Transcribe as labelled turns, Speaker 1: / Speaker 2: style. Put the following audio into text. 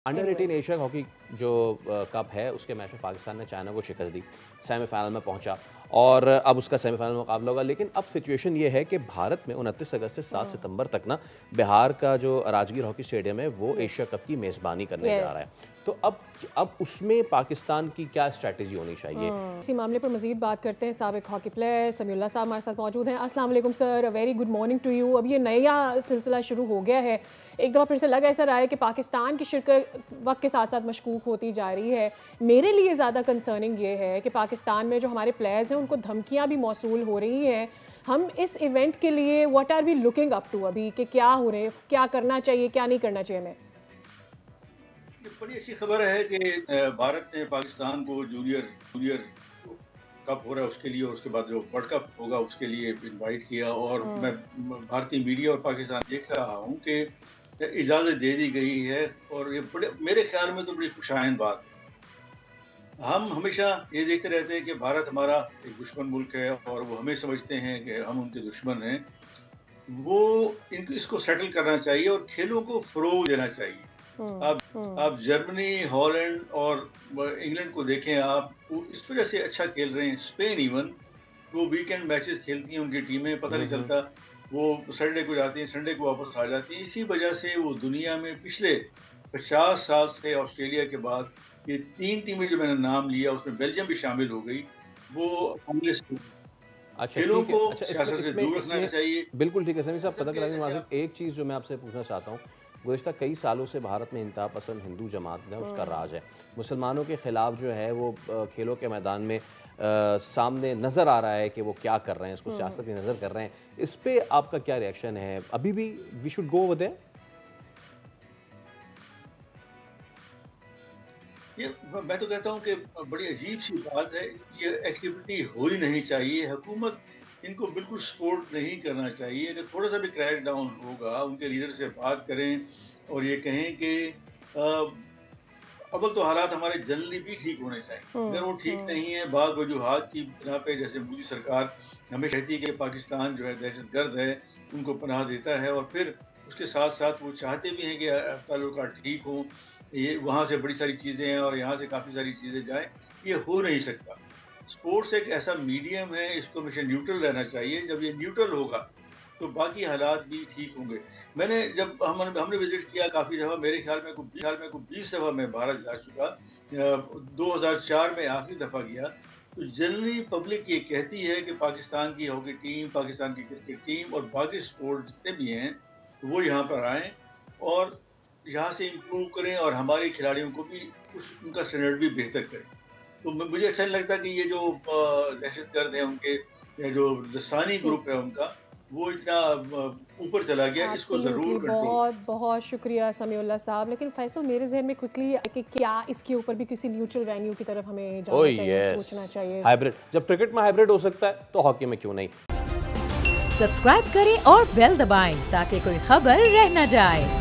Speaker 1: Under 18 Asia hockey जो cup है उसके मैच में पाकिस्तान ने चाइना को शिकस्त दी, सेमीफाइनल में पहुंचा और अब उसका सेमीफाइनल मुकाबला होगा। लेकिन अब सिचुएशन ये है कि भारत में 29 अगस्त से 7 सितंबर तक ना बिहार का जो राजगीर हॉकी स्टेडियम है वो एशिया कप की मेज़बानी करने जा रहा है। तो अब उसमें पाकिस्तान की क्या स्ट्रैटेजी होनी चाहिए?
Speaker 2: इसी मामले पर मजीद बात करते हैं। साबिक हॉकी प्लेयर समीउल्लाह साहब हमारे साथ मौजूद हैं। अस्सलाम वालेकुम sir, very good morning to you. अब ये नया सिलसिला शुरू हो गया है, एक दफ़ा फिर से लग ऐसा रहा है कि पाकिस्तान की शिरकत वक्त के साथ साथ मशकूक होती जा रही है। मेरे लिए ज़्यादा कंसर्निंग ये है कि पाकिस्तान में जो हमारे प्लेयर्स हैं उनको धमकियाँ भी मौसूल हो रही हैं। हम इस इवेंट के लिए what are we looking up to अभी कि क्या हो रहे, क्या करना चाहिए, क्या नहीं करना चाहिए हमें?
Speaker 3: बड़ी अच्छी खबर है कि भारत ने पाकिस्तान को जूनियर कप हो रहा है उसके लिए, और उसके बाद जो वर्ल्ड कप होगा उसके लिए इनवाइट किया। और मैं भारतीय मीडिया और पाकिस्तान देख रहा हूँ कि इजाज़त दे दी गई है, और ये बड़े मेरे ख्याल में तो बड़ी खुशाइंद बात है। हम हमेशा ये देखते रहते हैं कि भारत हमारा एक दुश्मन मुल्क है और वो हमें समझते हैं कि हम उनके दुश्मन हैं। वो इसको सेटल करना चाहिए और खेलों को फ़रोग़ देना चाहिए। आप जर्मनी, हॉलैंड और इंग्लैंड को देखें, आप वो इस वजह से अच्छा खेल रहे हैं। स्पेन इवन वो वीकेंड मैचेस खेलती हैं, उनकी टीमें पता नहीं चलता, वो सैटरडे को जाती हैं, संडे को वापस आ जाती हैं। इसी वजह से वो दुनिया में पिछले 50 साल से ऑस्ट्रेलिया के बाद ये 3 टीमें जो मैंने नाम लिया उसमें बेल्जियम भी शामिल हो गई। वो खेलों को सियासत से दूर रखना चाहिए।
Speaker 1: बिल्कुल ठीक है समीर साहब, पता चला एक चीज़ जो मैं आपसे पूछना चाहता हूँ, गुज़िश्ता कई सालों से भारत में इंतहा पसंद हिंदू जमात है उसका राज है। मुसलमानों के ख़िलाफ़ जो है वो खेलों के मैदान में सामने नज़र आ रहा है कि वो क्या कर रहे हैं, इसको सियासत की नज़र कर रहे हैं। इस पे आपका क्या रिएक्शन है? अभी भी we should go over there?
Speaker 3: ये मैं तो कहता हूँ कि बड़ी अजीब सी बात है, ये एक्टिविटी हो ही नहीं चाहिए। हुकूमत इनको बिल्कुल सपोर्ट नहीं करना चाहिए। अगर थोड़ा सा भी क्रैक डाउन होगा, उनके लीडर से बात करें और ये कहें कि अव्वल तो हालात हमारे जनरली भी ठीक होने चाहिए। अगर वो ठीक नहीं है, बाद वजूहात की बिना पे, जैसे मोदी सरकार हमें कहती है कि पाकिस्तान जो है दहशतगर्द है, उनको पनाह देता है, और फिर उसके साथ साथ वो चाहते भी हैं कि ताल्लुकात ठीक हों, ये वहाँ से बड़ी सारी चीज़ें हैं और यहाँ से काफ़ी सारी चीज़ें जाएँ, ये हो नहीं सकता। स्पोर्ट्स एक ऐसा मीडियम है, इसको हमेशा न्यूट्रल रहना चाहिए। जब ये न्यूट्रल होगा तो बाकी हालात भी ठीक होंगे। मैंने जब हमने विजिट किया काफ़ी दफ़ा, मेरे ख्याल में को 20 दफ़ा मैं भारत जा चुका, 2004 में आखिरी दफ़ा गया। तो जनरली पब्लिक ये कहती है कि पाकिस्तान की हॉकी टीम, पाकिस्तान की क्रिकेट टीम और बाकी स्पोर्ट्स जितने भी हैं वो यहाँ पर आएँ और यहाँ से इम्प्रूव करें और हमारे खिलाड़ियों को भी कुछ उनका स्टैंडर्ड भी बेहतर करें। तो मुझे अच्छा नहीं लगता कि ये जो दहशतगर्द है उनके, या जो लसानी ग्रुप है उनका, वो इतना ऊपर चला गया। इसको जरूर
Speaker 2: बहुत बहुत शुक्रिया समीउल्लाह साहब। लेकिन फैसल, मेरे जहन में क्विकली कि क्या इसके ऊपर भी किसी न्यूट्रल वेन्यू की तरफ हमें जाना चाहिए, सोचना चाहिए?
Speaker 1: हाइब्रिड, जब क्रिकेट में हाइब्रिड हो सकता है तो हॉकी में क्यों नहीं?
Speaker 4: सब्सक्राइब करें और बेल दबाएं ताकि कोई खबर रह न जाए।